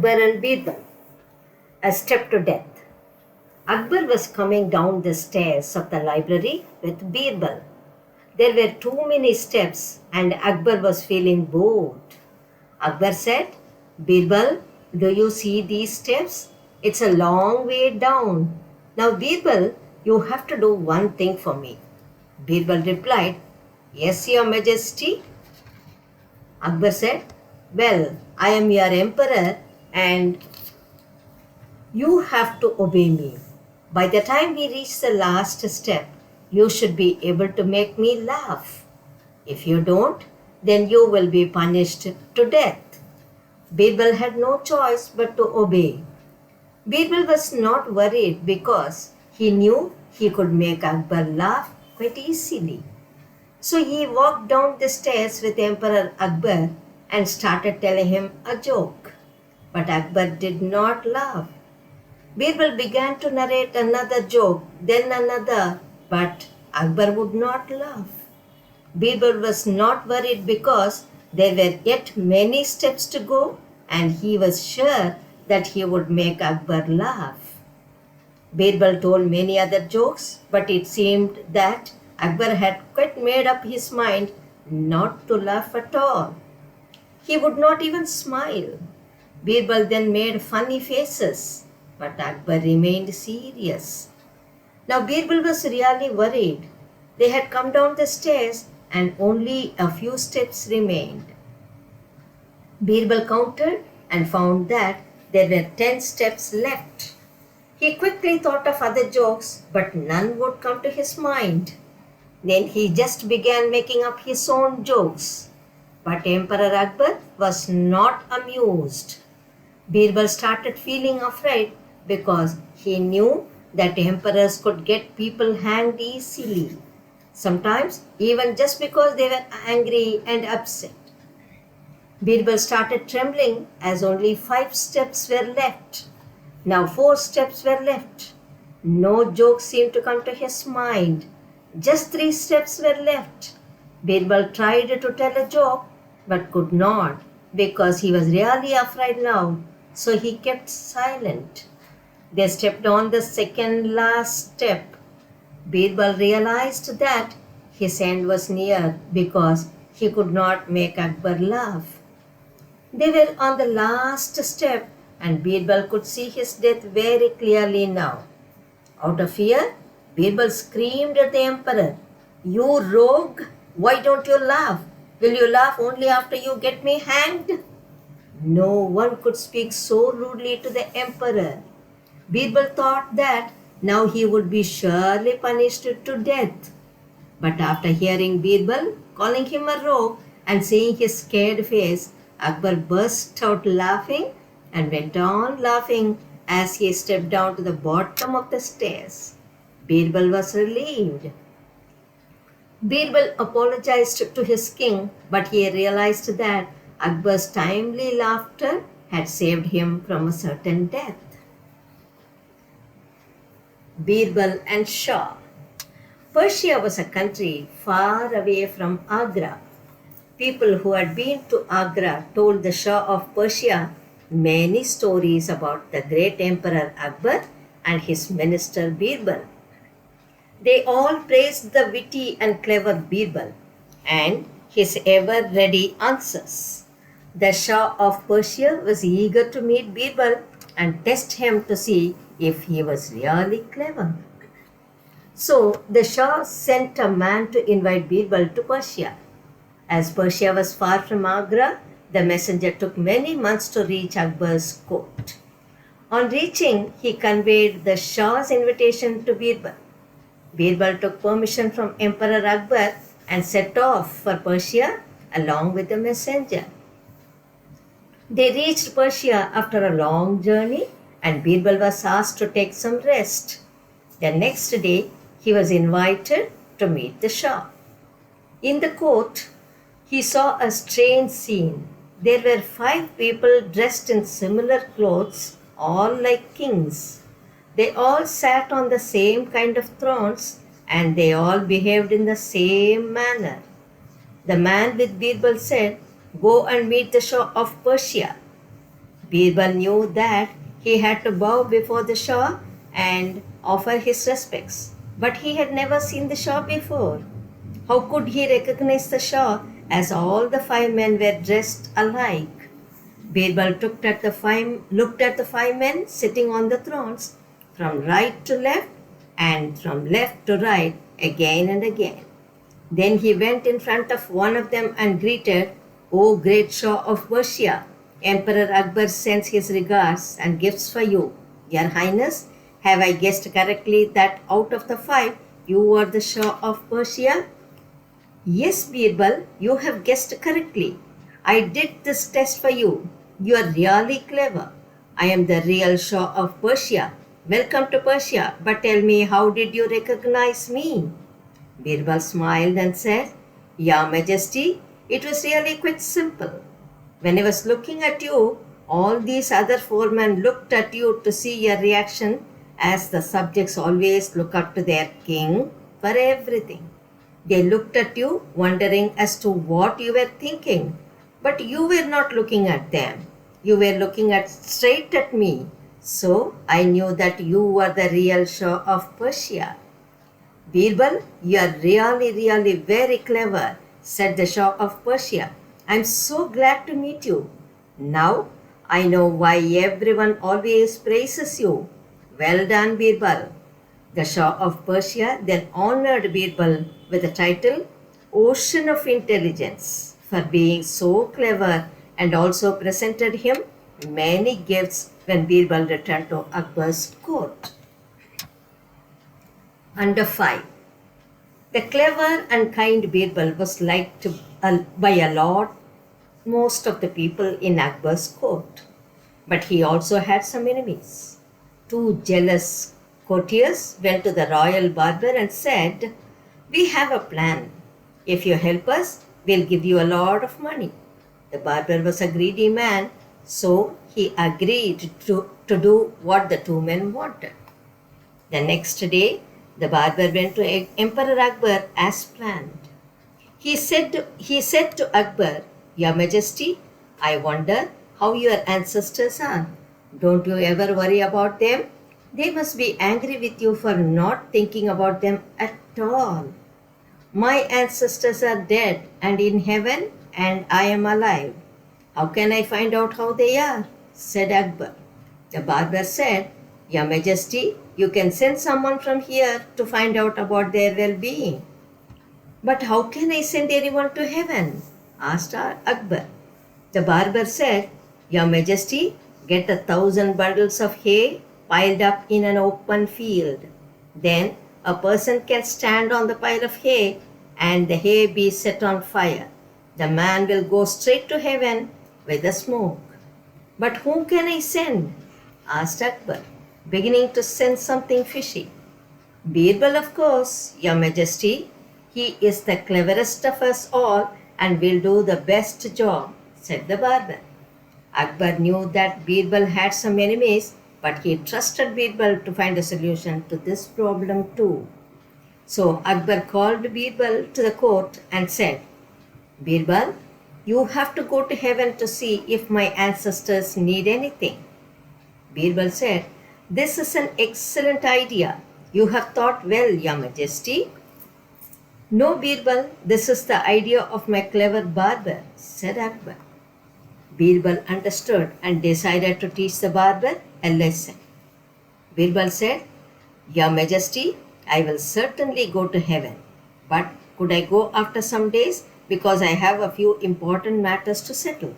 Akbar and Birbal, a step to death. Akbar was coming down the stairs of the library with Birbal. There were too many steps and Akbar was feeling bored. Akbar said, Birbal, do you see these steps? It's a long way down. Now, Birbal, you have to do one thing for me. Birbal replied, Yes, Your Majesty. Akbar said, Well, I am your emperor and you have to obey me. By the time we reach the last step, you should be able to make me laugh. If you don't, then you will be punished to death. Birbal had no choice but to obey. Birbal was not worried because he knew he could make Akbar laugh quite easily. So he walked down the stairs with Emperor Akbar and started telling him a joke. But Akbar did not laugh. Birbal began to narrate another joke, then another, but Akbar would not laugh. Birbal was not worried because there were yet many steps to go and he was sure that he would make Akbar laugh. Birbal told many other jokes, but it seemed that Akbar had quite made up his mind not to laugh at all. He would not even smile. Birbal then made funny faces, but Akbar remained serious. Now Birbal was really worried. They had come down the stairs and only a few steps remained. Birbal counted and found that there were 10 steps left. He quickly thought of other jokes, but none would come to his mind. Then he just began making up his own jokes. But Emperor Akbar was not amused. Birbal started feeling afraid because he knew that emperors could get people hanged easily, sometimes even just because they were angry and upset. Birbal started trembling as only 5 steps were left. Now 4 steps were left. No joke seemed to come to his mind. Just 3 steps were left. Birbal tried to tell a joke but could not because he was really afraid now, so he kept silent. They stepped on the second last step. Birbal realized that his end was near because he could not make Akbar laugh. They were on the last step and Birbal could see his death very clearly now. Out of fear, Birbal screamed at the emperor, You rogue! Why don't you laugh? Will you laugh only after you get me hanged? No one could speak so rudely to the emperor. Birbal thought that now he would be surely punished to death. But after hearing Birbal calling him a rogue and seeing his scared face, Akbar burst out laughing and went on laughing as he stepped down to the bottom of the stairs. Birbal was relieved. Birbal apologized to his king, but he realized that Akbar's timely laughter had saved him from a certain death. Birbal and Shaw. Persia was a country far away from Agra. People who had been to Agra told the Shah of Persia many stories about the great Emperor Akbar and his minister Birbal. They all praised the witty and clever Birbal and his ever-ready answers. The Shah of Persia was eager to meet Birbal and test him to see if he was really clever. So the Shah sent a man to invite Birbal to Persia. As Persia was far from Agra, the messenger took many months to reach Akbar's court. On reaching, he conveyed the Shah's invitation to Birbal. Birbal took permission from Emperor Akbar and set off for Persia along with the messenger. They reached Persia after a long journey and Birbal was asked to take some rest. The next day, he was invited to meet the Shah. In the court, he saw a strange scene. There were 5 people dressed in similar clothes, all like kings. They all sat on the same kind of thrones and they all behaved in the same manner. The man with Birbal said, Go and meet the Shah of Persia. Birbal knew that he had to bow before the Shah and offer his respects, but he had never seen the Shah before. How could he recognize the Shah as all the five men were dressed alike? Birbal looked at the five men sitting on the thrones, from right to left and from left to right, again and again. Then he went in front of one of them and greeted, "O great Shah of Persia, Emperor Akbar sends his regards and gifts for you. Your Highness, have I guessed correctly that out of the five, you are the Shah of Persia?" "Yes, Birbal, you have guessed correctly. I did this test for you. You are really clever. I am the real Shah of Persia. Welcome to Persia, but tell me, how did you recognize me?" Birbal smiled and said, "Your Majesty, it was really quite simple. When I was looking at you, all these other four men looked at you to see your reaction, as the subjects always look up to their king for everything. They looked at you, wondering as to what you were thinking, but you were not looking at them. You were looking straight at me. So I knew that you were the real Shah of Persia." "Birbal, you are really very clever," said the Shah of Persia. "I'm so glad to meet you. Now I know why everyone always praises you. Well done, Birbal." The Shah of Persia then honored Birbal with the title Ocean of Intelligence for being so clever, and also presented him many gifts when Birbal returned to Akbar's court. Under 5. The clever and kind Birbal was liked by a lot, most of the people in Akbar's court. But he also had some enemies. Two jealous courtiers went to the royal barber and said, "We have a plan. If you help us, we'll give you a lot of money." The barber was a greedy man, so he agreed to do what the two men wanted. The next day, the barber went to Emperor Akbar as planned. He said to Akbar, "Your Majesty, I wonder how your ancestors are. Don't you ever worry about them? They must be angry with you for not thinking about them at all. My ancestors are dead and in heaven, and I am alive. How can I find out how they are?" said Akbar. The barber said, "Your Majesty, you can send someone from here to find out about their well-being." "But how can I send anyone to heaven?" asked Akbar. The barber said, "Your Majesty, get 1,000 bundles of hay piled up in an open field. Then a person can stand on the pile of hay and the hay be set on fire. The man will go straight to heaven with the smoke." "But whom can I send?" asked Akbar, beginning to sense something fishy. "Birbal, of course, Your Majesty. He is the cleverest of us all and will do the best job," said the barber. Akbar knew that Birbal had some enemies, but he trusted Birbal to find a solution to this problem too. So Akbar called Birbal to the court and said, "Birbal, you have to go to heaven to see if my ancestors need anything." Birbal said, "This is an excellent idea. You have thought well, Your Majesty." "No, Birbal, this is the idea of my clever barber," said Akbar. Birbal understood and decided to teach the barber a lesson. Birbal said, "Your Majesty, I will certainly go to heaven, but could I go after some days, because I have a few important matters to settle?"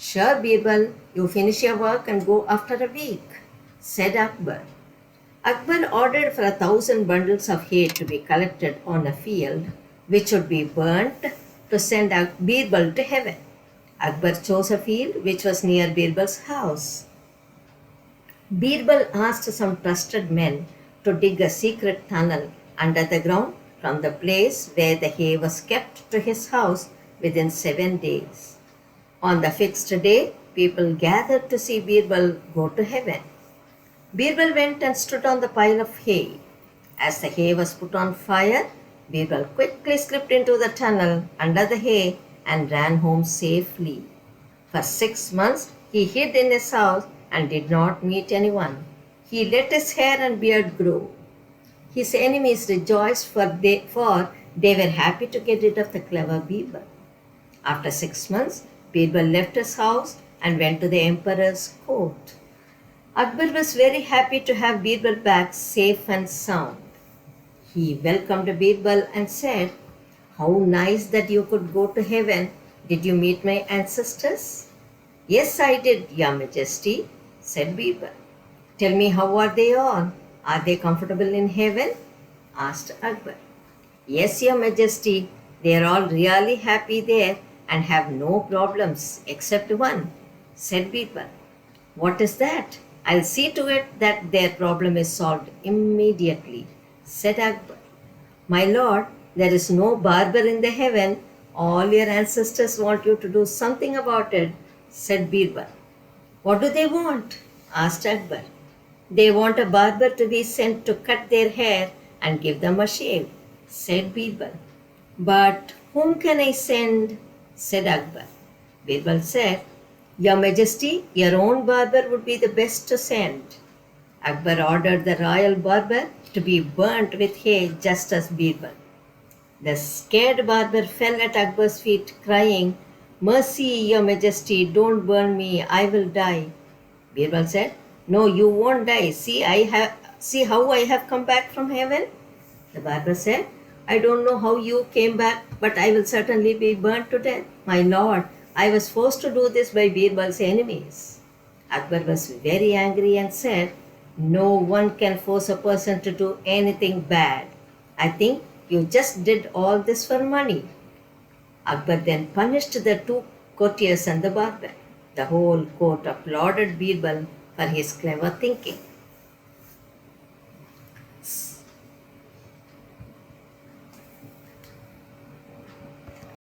"Sure, Birbal, you finish your work and go after a week," said Akbar. Akbar ordered for 1,000 bundles of hay to be collected on a field, which would be burnt to send Birbal to heaven. Akbar chose a field which was near Birbal's house. Birbal asked some trusted men to dig a secret tunnel under the ground from the place where the hay was kept to his house within 7 days. On the fixed day, people gathered to see Birbal go to heaven. Birbal went and stood on the pile of hay. As the hay was put on fire, Birbal quickly slipped into the tunnel under the hay and ran home safely. For 6 months, He hid in his house and did not meet anyone. He let his hair and beard grow. His enemies rejoiced, for they were happy to get rid of the clever Birbal. After 6 months, Birbal left his house and went to the emperor's court. Akbar was very happy to have Birbal back safe and sound. He welcomed Birbal and said, "How nice that you could go to heaven. Did you meet my ancestors?" "Yes, I did, Your Majesty," said Birbal. "Tell me, how are they all? Are they comfortable in heaven?" asked Akbar. "Yes, Your Majesty, they are all really happy there and have no problems except one," said Birbal. "What is that? I'll see to it that their problem is solved immediately," said Akbar. "My lord, there is no barber in the heaven. All your ancestors want you to do something about it," said Birbal. "What do they want?" asked Akbar. "They want a barber to be sent to cut their hair and give them a shave," said Birbal. "But whom can I send?" said Akbar. Birbal said, "Your Majesty, your own barber would be the best to send." Akbar ordered the royal barber to be burnt with hay just as Birbal. The scared barber fell at Akbar's feet, crying, "Mercy, Your Majesty, don't burn me, I will die." Birbal said, "No, you won't die. See how I have come back from heaven." The barber said, "I don't know how you came back, but I will certainly be burnt to death. My lord, I was forced to do this by Birbal's enemies." Akbar was very angry and said, "No one can force a person to do anything bad. I think you just did all this for money." Akbar then punished the two courtiers and the barber. The whole court applauded Birbal for his clever thinking.